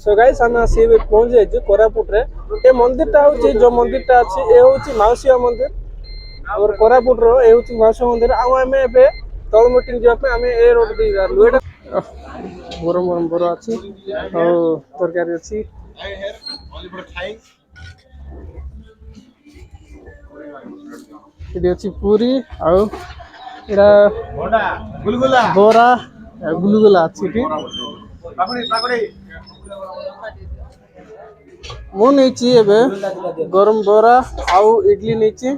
So guys हम आसी पहुंच जाइए कोरापुट रे ए मंदिरटा होची जो मंदिरटा अछि ए होची माउसिया मंदिर और कोरापुट रो ए होची माउसिया मंदिर आ हमें एबे तळ मीटिंग जे पे हमें ए रोड दे जालु एटा गरम गरम बरो अछि और तरकारी अछि इडी अछि पूरी आ एरा गुलगुला बोरा गुलगुला अछि टी पापड़ी पापड़ी मु नहीं एबे गरम बोरा आउ इडली नहीं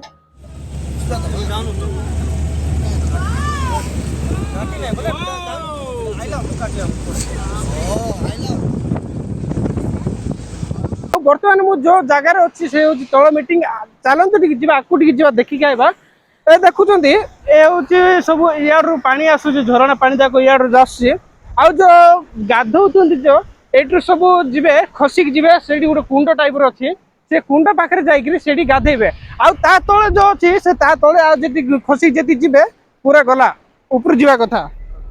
बर्तमान मु जो जगार अच्छी से तल मीटिंग चलते जीवा देखिक आइबा ए देखुंती ए हूँ सब इाड़ू पानी आसूँ झरणा पानी जाक इाड़ू आसूँ आउ जो गाधौं जो ये सब जीवे खसिक जीवे से गोटे कुंड टाइप अच्छी से कुंड पाखे जाकि गाधेबे आउ ता तले जो अच्छी से ता तले आदि खसिक जी जीवे पूरा गला ऊपर जावा कथा।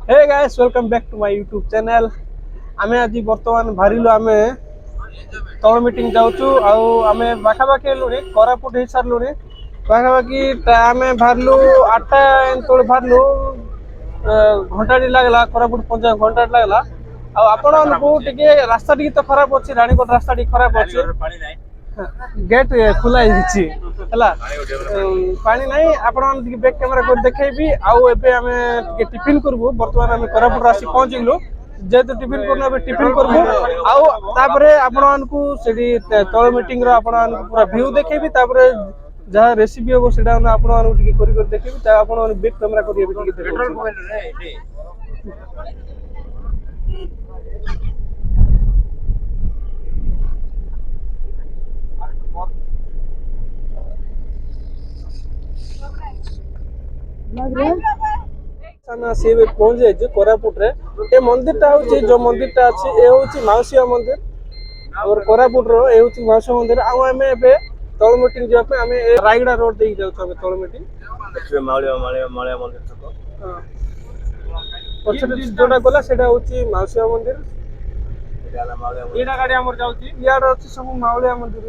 Hey guys welcome back to my YouTube channel. आमे आज बर्तमान बाहरिलु आमे तल मीटिंग जाऊँ आमे पाखापाखि लुणी कोरापुट हो सारूँ पाखापाखि आमे बाहरलु 8टा तले बाहरलु घंटाटी लगला कोरापुट पहुंचा घंटाटी लगला आपके रास्ता टी तो खराब अच्छी रानीकोट रास्ता टी खराब अच्छी गेट खुला पानी ना आपण बैक कैमेरा कर देखी आउ एबे टिफिन करबू बर्तमान आम कोरापुट आसी पहुंचलु जेहेतु टिफिन करना टिफिन करबू आउे आपण तल मीटिंग पूरा व्यू देखेबी जहाँ रेसिपी हम से देखी आप बैक कैमेरा कर पहुंच जाइए कोरापुट रे ए मंदिरटा होची जो मंदिरटा अछि ए होची माउसिया मंदिर और कोरापुट रो ए होची माउसिया मंदिर आ हमें एबे तळ मीटिंग जे पे हमें रायगड़ा रोड दे जाउ हमें तळ मीटिंग देखबे माळिया मंदिर छको हां पछे जोडा गला सेटा होची माउसिया मंदिर एटा गाड़ी हमर जाउची यार अछि सब मावलिया मंदिर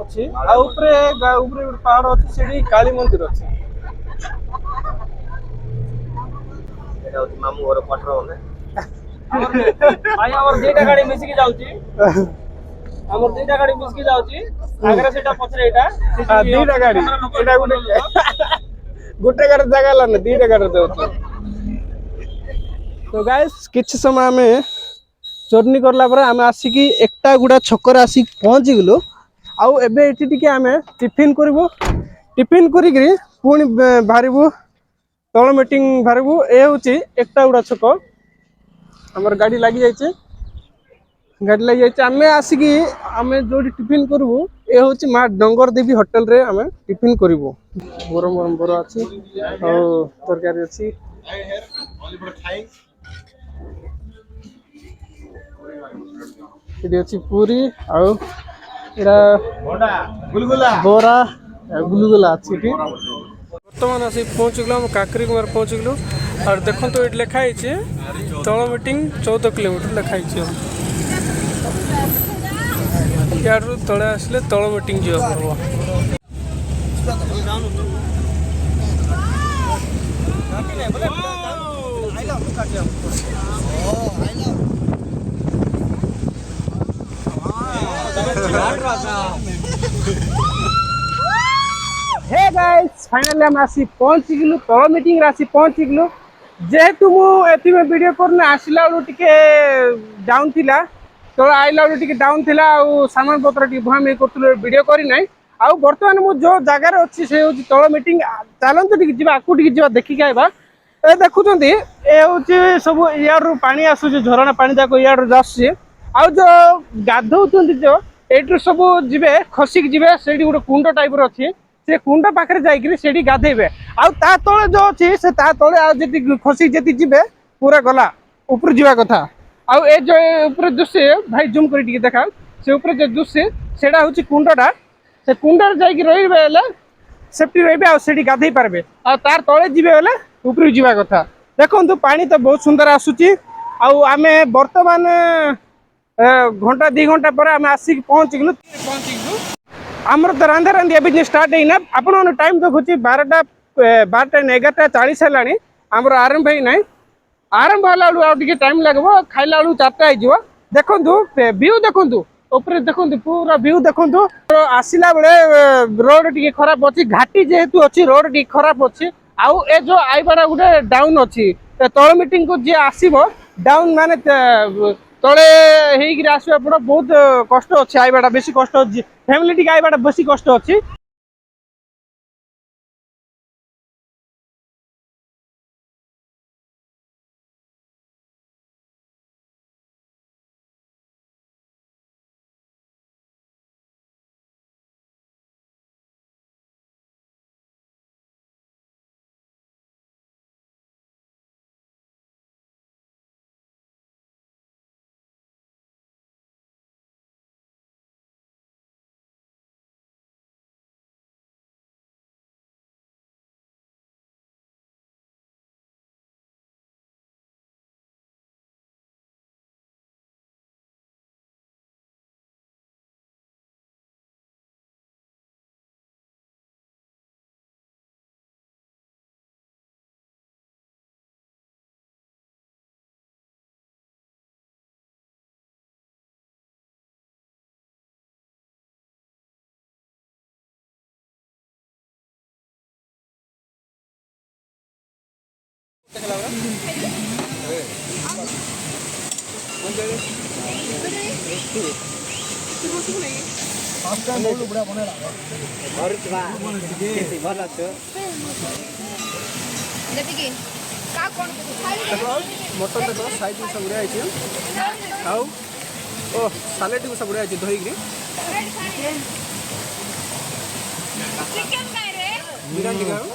अछि आ ऊपरे पहाड़ अछि सेडी काली मंदिर अछि मामू घर पठर भाई हमर दुईटा गाड़ी मिसिकी जाउची हमर दुईटा गाड़ी मिसिकी जाउची आगरे सेटा पछरे एटा दुईटा गाड़ी एटा गोटे गाड़ी जगह ला न दुईटा गाड़ी जाउची। तो गाइस किछ समय में जर्नी करला पर आम आसिकी एकटा गुड़ा छकर आसिक पहुँची गलु आउ एबे एठी टिके आमे टिफिन करबो टिफिन करी पुणी बाहरबू तल मीटिंग बाहरबू ए होची एकटा गुड़ा छक हमर गाड़ी लगी जाइए आमे आसिकी आमे जो टिफिन करबू ए होची मां डंगर देवी होटल रे आमे टिफिन करबू गरम गरम बरो अछि और तरकारी अछि इडी अछि पूरी आ एरा गुलगुला बोरा गुलगुला अछि टी बर्तमान आसी पहुंच गलो हम काकरी कुमार पहुंच गलो और देखो तो ये लिखा है तल मीटिंग 14 किलोमीटर लिखा है यार तले आसले तल मीटिंग जा पड़ो हे गाइस फाइनली हम आसी पहुंच गलु तल मीटिंग आसी पहुंच गलु जेहेतु मु एथि में वीडियो करने आसिला टिके डाउन थिला तो आइला टिके डाउन थिला आ सामान पत्र टिके भामे करथुले वीडियो करी नै आ बर्तमान मु जो जगार अच्छी से होची तल मीटिंग चलते टिके जीवा आकु टिके जीवा देखिक आइबा ए देखुंती ए होची सब इाड़ू पानी आसूँ झरणा पानी जाक इाड़ू आसूँ आ जो गाधौं जो ये सब जीवे खसिक जीवे से गोटे कुंड टाइप अच्छी से कुंड पाखे जाकि गाधेबे आउ ता तले जो अच्छी से ता तले आदि खसिक जी जीवे पूरा गला ऊपर जावा कथा आउ ए जो ऊपर दृश्य भाई जूम कर देखा से ऊपर जो दृश्य सेटा हूँ कुंडटा से कुंड जाकि रही सेफ्टी रही से गाधे पारे आ तार तले जीवे बेले ऊपर जावा कथा देखो पानी तो बहुत सुंदर आसूची आमे बर्तमान ঘন্টা 2 ঘন্টা পরে আমি আসিকি পৌঁছিগলু আমার তো রান্ধা রান্ধি ଏବେ ଷ୍ଟାର୍ଟ ହେଇନା ଆପଣ ଟାଇମ୍ ଦେଖୁଛି 12ଟା 11:40 ହେଲାଣି ଆମର ଆରମ୍ଭ ହେଇନାହିଁ ଆରମ୍ଭ ହେଲା ବେଳୁ ଆଉ ଟିକେ ଟାଇମ୍ ଲାଗିବ ଖାଇଲା ବେଳୁ 4ଟା ହେଇଯିବ ଦେଖନ୍ତୁ ଭିଉ ଦେଖନ୍ତୁ ଉପରେ ଦେଖନ୍ତୁ ପୁରା ଭିଉ ଦେଖନ୍ତୁ ଆସିଲା ବେଳେ ରୋଡ ଟିକେ ଖରାପ ଅଛି ଘାଟି ଯେହେତୁ ଅଛି ରୋଡ ଟିକେ ଖରାପ ଅଛି ଆଉ ଏ ଯୋଉ ଆଇବାଟା ଗୋଟେ ଡାଉନ୍ ଅଛି ତଳ ମିଟିଂ କୁ ଯିଏ ଆସିବ ଡାଉନ୍ ମାନେ ତଳେ ହେଇକିରି ଆସିବା ପଡ ବହୁତ କଷ୍ଟ ଅଛି ଆଇବାଟା ବେଶୀ କଷ୍ଟ ଅଛି ଫ୍ୟାମିଲି ଟିକେ ଆଇବାଟା ବେଶୀ କଷ୍ଟ ଅଛି मटन देख साइड सब गुड़ा आउ ओ सालेड सब गुड़ा धोईकि बिरानी खाओ